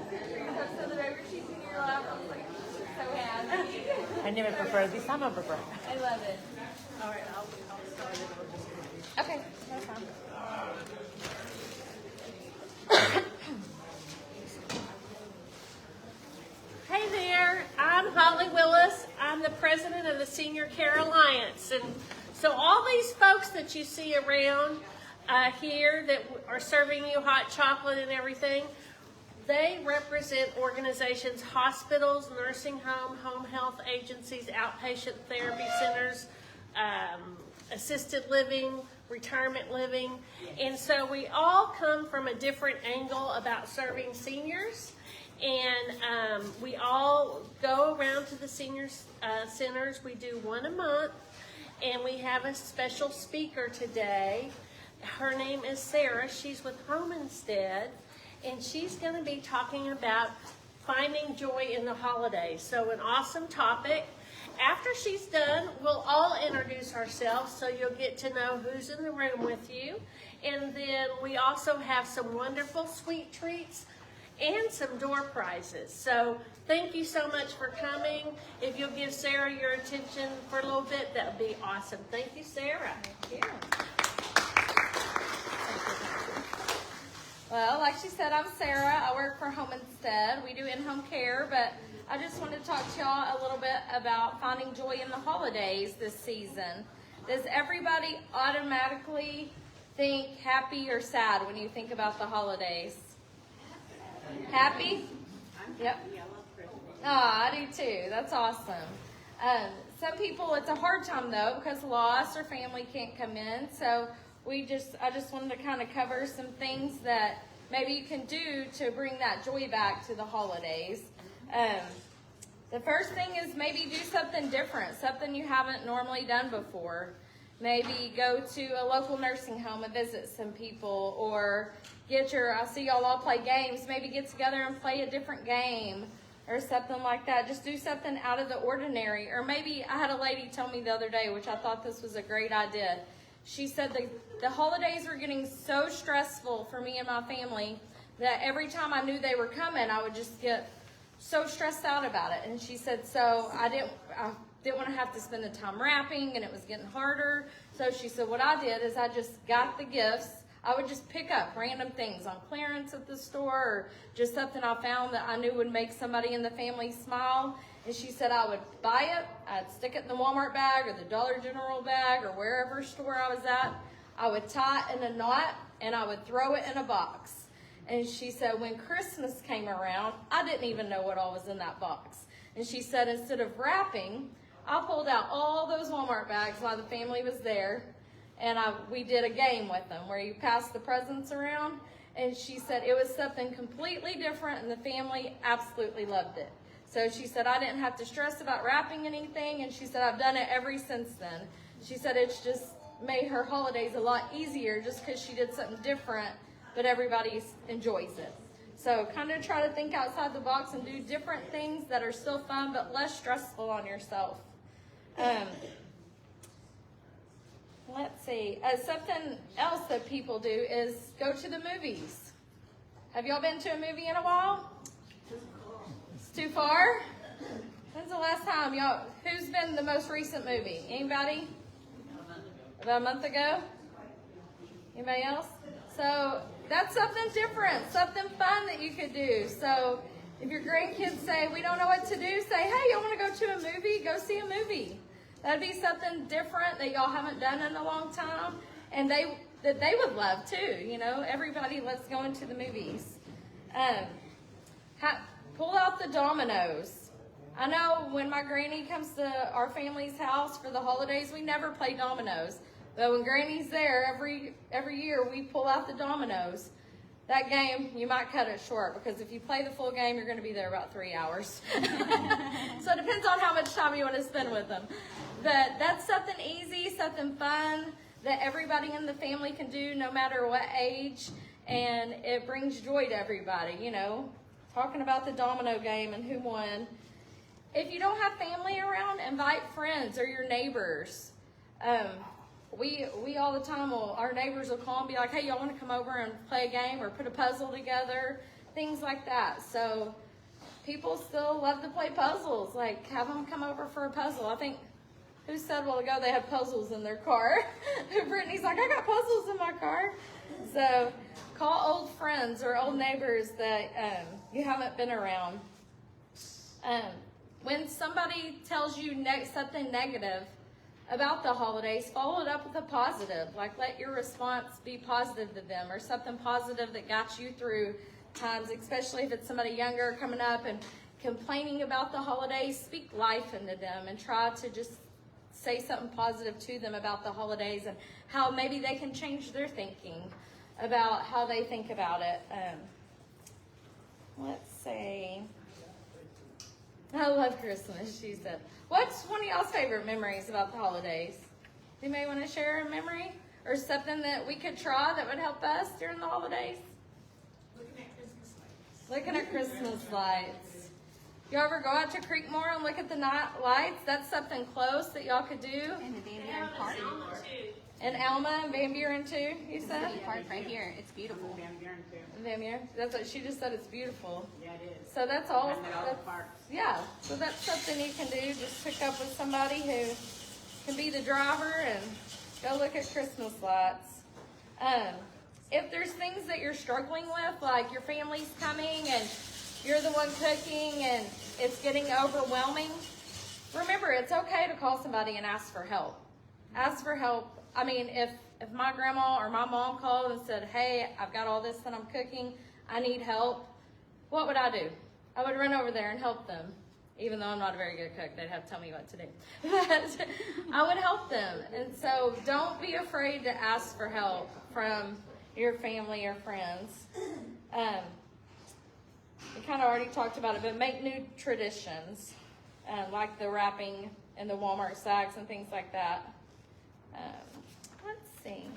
So the baby she's in your lap, I was like, so happy. I never prepared this time. I prepared. I love it. All right, I'll start it. I'll just finish. Okay, no problem. Hey there, I'm Holly Willis. I'm the president of the Senior Care Alliance. And so all these folks that you see around here that are serving you hot chocolate and everything, they represent organizations, hospitals, nursing home health agencies, outpatient therapy centers, assisted living, retirement living. And so we all come from a different angle about serving seniors. And we all go around to the seniors centers. We do one a month, and we have a special speaker today. Her name is Sarah. She's with Home Instead, and she's going to be talking about finding joy in the holidays. So an awesome topic. After she's done, we'll all introduce ourselves, so you'll get to know who's in the room with you. And then we also have some wonderful sweet treats and some door prizes. So thank you so much for coming. If you'll give Sarah your attention for a little bit, that would be awesome. Thank you, Sarah. Thank you. Well, like she said, I'm Sarah. I work for Home Instead. We do in-home care, but I just wanted to talk to y'all a little bit about finding joy in the holidays this season. Does everybody automatically think happy or sad when you think about the holidays? Happy? Yep. Oh, I do too. That's awesome. Some people, it's a hard time though because loss or family can't come in. So I just wanted to kind of cover some things that maybe you can do to bring that joy back to the holidays. The first thing is maybe do something different, something you haven't normally done before. Maybe go to a local nursing home and visit some people, or I see y'all all play games, maybe get together and play a different game or something like that. Just do something out of the ordinary. Or maybe I had a lady tell me the other day, which I thought this was a great idea. She said the holidays were getting so stressful for me and my family that every time I knew they were coming, I would just get so stressed out about it. And she said, so I didn't want to have to spend the time wrapping, and it was getting harder. So she said, what I did is I just got the gifts. I would just pick up random things on clearance at the store, or just something I found that I knew would make somebody in the family smile. And she said I would buy it, I'd stick it in the Walmart bag or the Dollar General bag or wherever store I was at. I would tie it in a knot, and I would throw it in a box. And she said when Christmas came around, I didn't even know what all was in that box. And she said instead of wrapping, I pulled out all those Walmart bags while the family was there, and we did a game with them where you passed the presents around. And she said it was something completely different, and the family absolutely loved it. So she said I didn't have to stress about wrapping anything, and she said I've done it ever since then. She said it's just made her holidays a lot easier just because she did something different, but everybody enjoys it. So kind of try to think outside the box and do different things that are still fun but less stressful on yourself. Let's see. Something else that people do is go to the movies. Have y'all been to a movie in a while? It's too far? When's the last time who's been the most recent movie? Anybody? About a month ago? Anybody else? So that's something different, something fun that you could do. So if your grandkids say, we don't know what to do, say, hey, y'all want to go to a movie? Go see a movie. That'd be something different that y'all haven't done in a long time, and that they would love too. You know, everybody loves going to the movies. Pull out the dominoes. I know when my granny comes to our family's house for the holidays, we never play dominoes. But when Granny's there, every year we pull out the dominoes. That game, you might cut it short, because if you play the full game, you're going to be there about 3 hours. So it depends on how much time you want to spend with them. But that's something easy, something fun that everybody in the family can do no matter what age, and it brings joy to everybody, you know, talking about the domino game and who won. If you don't have family around, invite friends or your neighbors. We all the time our neighbors will call and be like, hey, y'all want to come over and play a game or put a puzzle together? things like that. So people still love to play puzzles. Like, have them come over for a puzzle. I think, who said a while ago they had puzzles in their car? Brittany's like, I got puzzles in my car. So call old friends or old neighbors that you haven't been around. When somebody tells you something negative about the holidays, follow it up with a positive. Like, let your response be positive to them, or something positive that got you through times, especially if it's somebody younger coming up and complaining about the holidays. Speak life into them and try to just say something positive to them about the holidays and how maybe they can change their thinking about how they think about it. Let's see. I love Christmas, she said. What's one of y'all's favorite memories about the holidays? Anybody want to share a memory or something that we could try that would help us during the holidays? Looking at Christmas lights. Looking at Christmas lights. You ever go out to Creekmore and look at the night lights? That's something close that y'all could do. And the Van Buren Park. And Alma and Van Buren too, you said? The park right here. It's beautiful. Van Buren too. Van Buren? That's what she just said, it's beautiful. Yeah, it is. So that's all. And all the parks. Yeah, so that's something you can do. Just pick up with somebody who can be the driver and go look at Christmas lights. If there's things that you're struggling with, like your family's coming and you're the one cooking and it's getting overwhelming, remember, it's okay to call somebody and ask for help. Ask for help. I mean, if my grandma or my mom called and said, hey, I've got all this that I'm cooking, I need help, what would I do? I would run over there and help them. Even though I'm not a very good cook, they'd have to tell me what to do. But I would help them. And so don't be afraid to ask for help from your family or friends. We kind of already talked about it, but make new traditions, like the wrapping and the Walmart sacks and things like that. Let's see.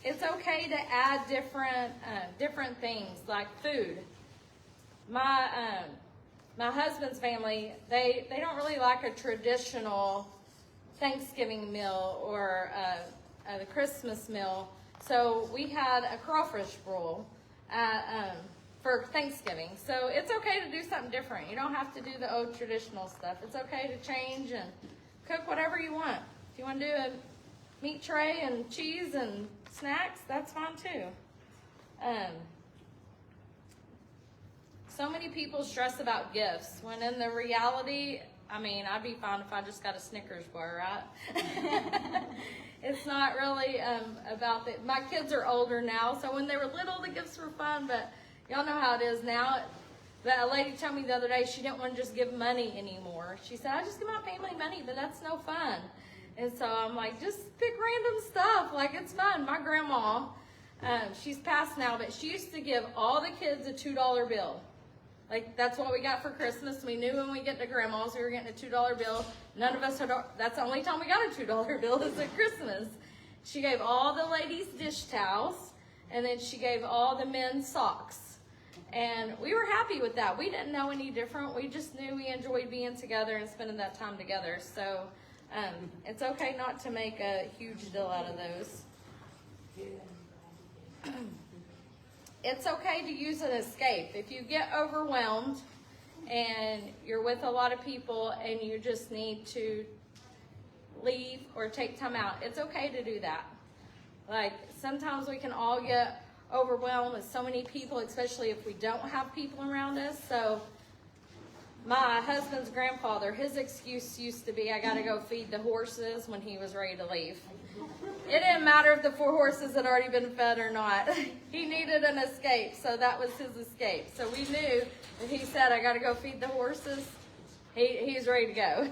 It's okay to add different things like food. My husband's family, they don't really like a traditional Thanksgiving meal or the Christmas meal. So we had a crawfish roll for Thanksgiving. So it's okay to do something different. You don't have to do the old traditional stuff. It's okay to change and cook whatever you want. If you want to do a meat tray and cheese and snacks, that's fine too. So many people stress about gifts when in the reality, I mean, I'd be fine if I just got a Snickers bar, right? It's not really about that. My kids are older now, so when they were little, the gifts were fun, but y'all know how it is now. A lady told me the other day she didn't want to just give money anymore. She said, I just give my family money, but that's no fun. And so I'm like, just pick random stuff. Like, it's fun. My grandma, she's passed now, but she used to give all the kids a $2 bill. Like, that's what we got for Christmas. We knew when we get to grandma's, we were getting a $2 bill. None of us had, that's the only time we got a $2 bill is at Christmas. She gave all the ladies dish towels, and then she gave all the men socks. And we were happy with that. We didn't know any different. We just knew we enjoyed being together and spending that time together. So it's okay not to make a huge deal out of those. It's okay to use an escape. If you get overwhelmed and you're with a lot of people and you just need to leave or take time out, it's okay to do that. Like, sometimes we can all get overwhelmed with so many people, especially if we don't have people around us. So my husband's grandfather, his excuse used to be, I gotta go feed the horses when he was ready to leave. It didn't matter if the 4 horses had already been fed or not. He needed an escape, so that was his escape. So we knew that he said, I gotta go feed the horses, he's ready to go.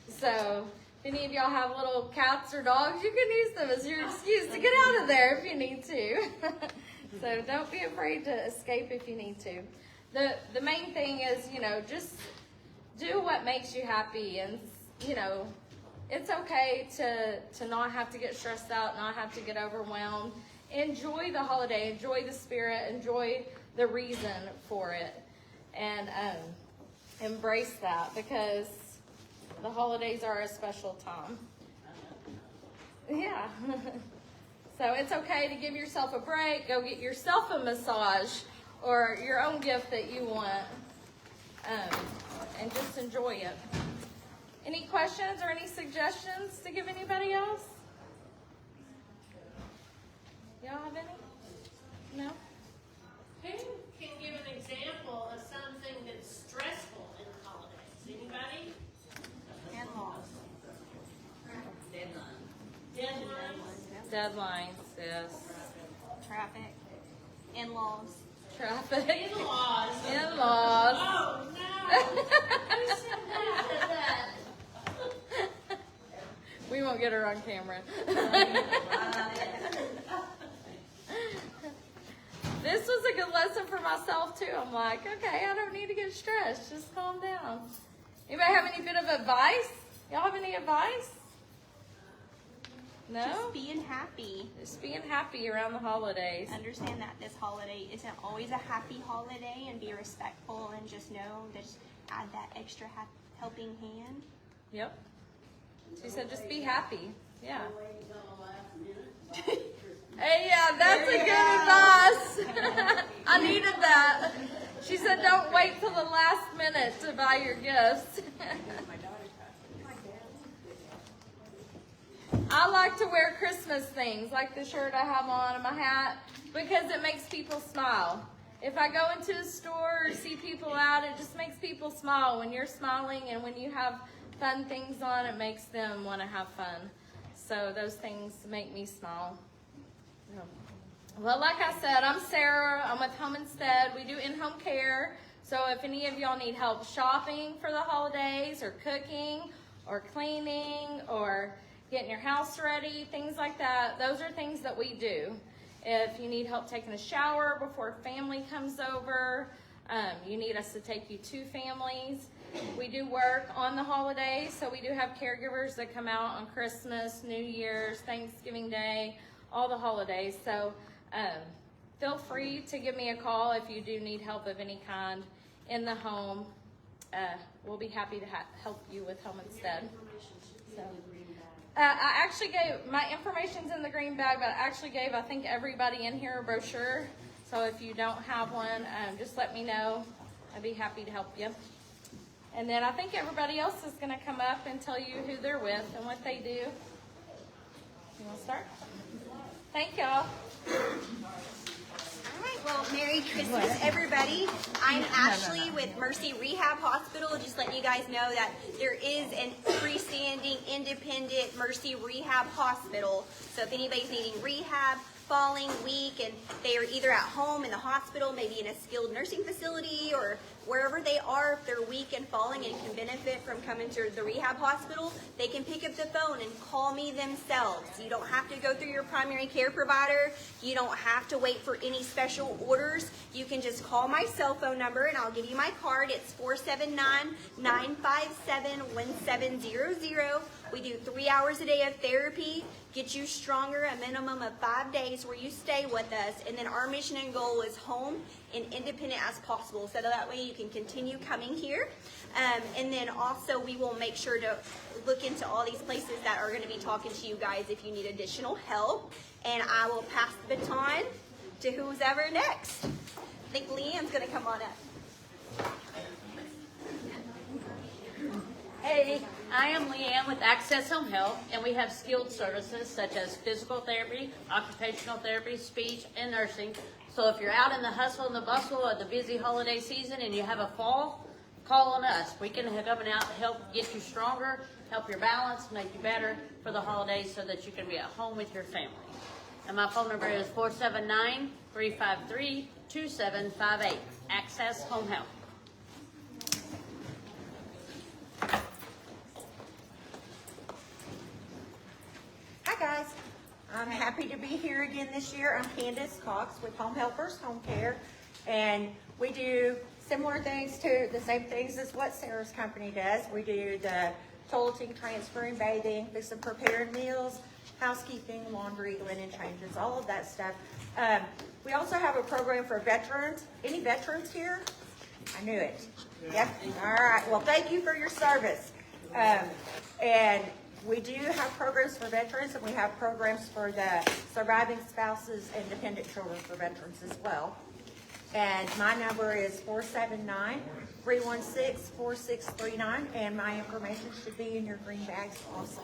So if any of y'all have little cats or dogs, you can use them as your excuse to get out of there if you need to. So don't be afraid to escape if you need to. The main thing is, just do what makes you happy, and, it's okay to not have to get stressed out, not have to get overwhelmed. Enjoy the holiday, enjoy the spirit, enjoy the reason for it, and embrace that, because the holidays are a special time. Yeah. So it's okay to give yourself a break, go get yourself a massage or your own gift that you want, and just enjoy it. Any questions or any suggestions to give anybody else? Y'all have any? No? Who can give an example of something that's stressful in the holidays? Anybody? In-laws. Deadlines? Deadlines, yes. Traffic. In-laws. Traffic. In-laws. In-laws. Oh, no. Who said that? We won't get her on camera. This was a good lesson for myself too. I'm like, okay, I don't need to get stressed. Just calm down. Anybody have any bit of advice? Y'all have any advice? No? Just being happy. Just being happy around the holidays. Understand that this holiday isn't always a happy holiday, and be respectful, and just know that just add that extra helping hand. Yep. She said just be happy. Yeah. Hey, yeah, that's a good advice. I needed that. She said don't wait till the last minute to buy your gifts. I like to wear Christmas things, like the shirt I have on and my hat, because it makes people smile. If I go into a store or see people out, it just makes people smile. When you're smiling and when you have fun things on, it makes them want to have fun. So those things make me smile. Well, like I said, I'm Sarah. I'm with Home Instead. We do in-home care. So if any of y'all need help shopping for the holidays or cooking or cleaning or getting your house ready, things like that, those are things that we do. If you need help taking a shower before family comes over, you need us to take you to families. We do work on the holidays, so we do have caregivers that come out on Christmas, New Year's, Thanksgiving Day, all the holidays. So feel free to give me a call if you do need help of any kind in the home. We'll be happy to help you with Home Instead. So, I actually gave, my information's in the green bag, but I actually gave, I think, everybody in here a brochure. So if you don't have one, just let me know. I'd be happy to help you. And then I think everybody else is going to come up and tell you who they're with and what they do. You want to start? Thank y'all. All right, well, Merry Christmas, everybody. I'm Ashley with Mercy Rehab Hospital. Just letting you guys know that there is a freestanding, independent Mercy Rehab Hospital. So if anybody's needing rehab, falling, weak, and they are either at home in the hospital, maybe in a skilled nursing facility, or wherever they are, if they're weak and falling and can benefit from coming to the rehab hospital, they can pick up the phone and call me themselves. You don't have to go through your primary care provider. You don't have to wait for any special orders. You can just call my cell phone number, and I'll give you my card. It's 479-957-1700. We do 3 hours a day of therapy, get you stronger, a minimum of 5 days where you stay with us. And then our mission and goal is home and independent as possible. So that way you can continue coming here. And then also we will make sure to look into all these places that are going to be talking to you guys if you need additional help. And I will pass the baton to who's ever next. I think Leanne's going to come on up. Hey, I am Leanne with Access Home Health, and we have skilled services such as physical therapy, occupational therapy, speech, and nursing. So if you're out in the hustle and the bustle of the busy holiday season and you have a fall, call on us. We can come out to help get you stronger, help your balance, make you better for the holidays so that you can be at home with your family. And my phone number is 479-353-2758. Access Home Health. Hi guys, I'm happy to be here again this year. I'm Candace Cox with Home Helpers Home Care, and we do similar things to the same things as what Sarah's company does. We do the toileting, transferring, bathing, fixing, preparing meals, housekeeping, laundry, linen changes, all of that stuff. We also have a program for veterans. Any veterans here? I knew it. Yep. All right. Well, thank you for your service. And we do have programs for veterans, and we have programs for the surviving spouses and dependent children for veterans as well. And my number is 479-316-4639, and my information should be in your green bags also.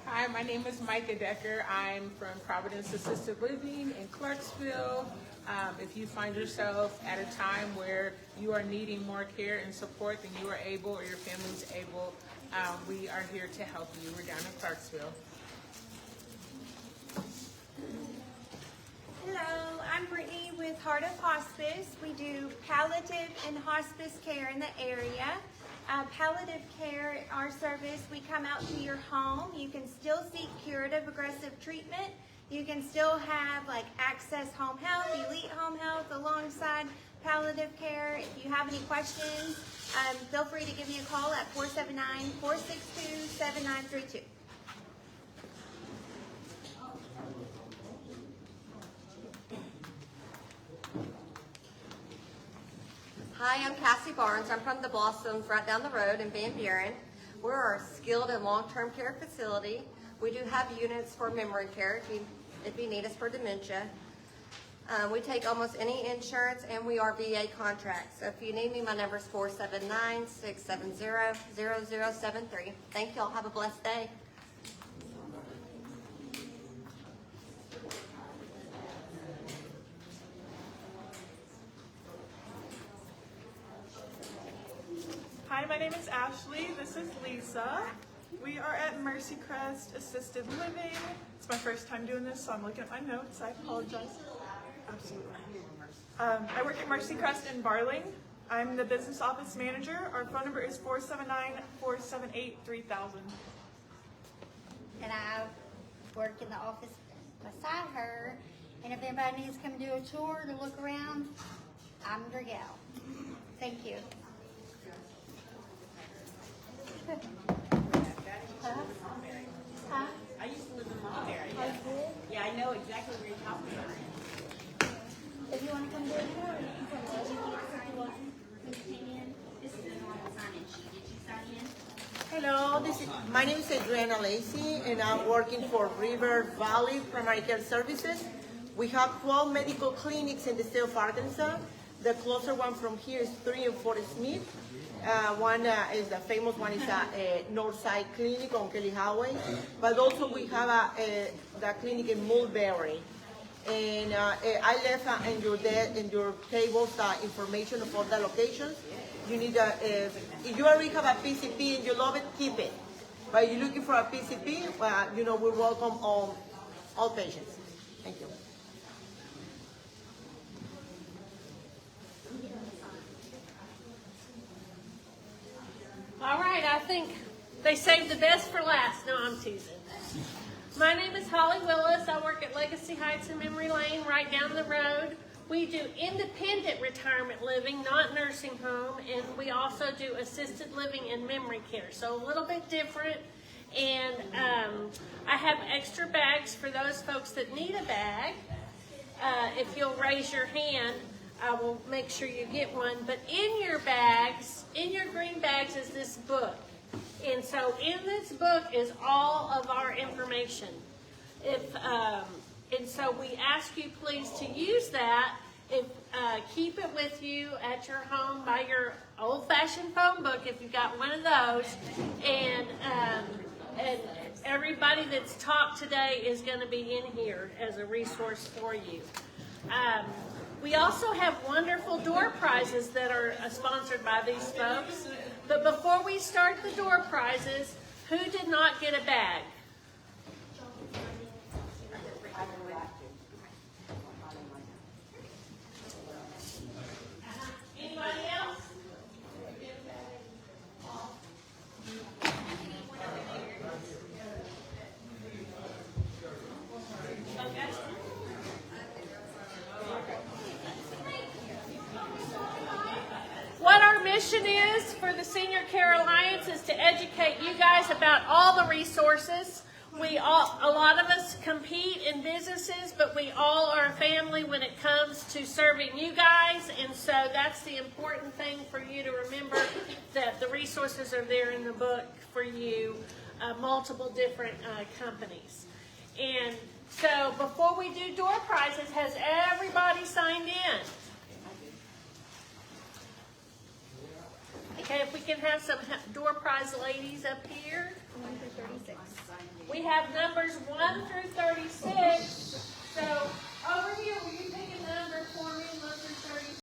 Hi, my name is Micah Decker. I'm from Providence Assisted Living in Clarksville. If you find yourself at a time where you are needing more care and support than you are able or your family's able, we are here to help you. We're down in Clarksville. Hello, I'm Brittany with Heart of Hospice. We do palliative and hospice care in the area. Palliative care, our service, we come out to your home. You can still seek curative aggressive treatment. You can still have like Access Home Health, Elite Home Health alongside palliative care. If you have any questions, feel free to give me a call at 479-462-7932. Hi, I'm Cassie Barnes. I'm from the Blossoms right down the road in Van Buren. We're a skilled and long-term care facility. We do have units for memory care if you need us for dementia. We take almost any insurance, and we are VA contracts. So if you need me, my number is 479-670-0073. Thank you all. Have a blessed day. Hi, my name is Ashley. This is Lisa. We are at Mercy Crest Assisted Living. It's my first time doing this, so I'm looking at my notes. I apologize. Absolutely. I work at Mercy Crest in Barling. I'm the business office manager. Our phone number is 479-478-3000. And I work in the office beside her. And if anybody needs to come do a tour to look around, I'm your gal. Thank you. I used to live in Mulberry. Yeah, I know exactly where you're talking about. If you want to come do a tour, you can come Did you get someone who came in? This is a normal sign-in sheet. Did you sign in? Hello, my name is Adriana Lacey, and I'm working for River Valley Primary Care Services. We have 12 medical clinics in the state of Arkansas. The closer one from here is 3 and 4 Smith. One is the famous one is Northside Clinic on Kelly Highway, but also we have the clinic in Mulberry. And I left in your tables information of all the locations. You need if you already have a PCP and you love it, keep it. But if you're looking for a PCP, we welcome all patients. Thank you. All right, I think they saved the best for last. No, I'm teasing. My name is Holly Willis. I work at Legacy Heights and Memory Lane right down the road. We do independent retirement living, not nursing home, and we also do assisted living and memory care, so a little bit different. And I have extra bags for those folks that need a bag. If you'll raise your hand, I will make sure you get one. But in your bags, in your green bags is this book. And so in this book is all of our information. And so we ask you please to use that. Keep it with you at your home by your old-fashioned phone book if you've got one of those. And everybody that's talked today is going to be in here as a resource for you. We also have wonderful door prizes that are sponsored by these folks. But before we start the door prizes, who did not get a bag? Anybody else? Okay. What our mission is for the Senior Care Alliance is to educate you guys about all the resources. a lot of us compete in businesses, but we all are a family when it comes to serving you guys. And so that's the important thing for you to remember, that the resources are there in the book for you, multiple different companies. And so before we do door prizes, has everybody signed in? Okay, if we can have some door prize ladies up here. 1 through 36. We have numbers 1 through 36. So over here, will you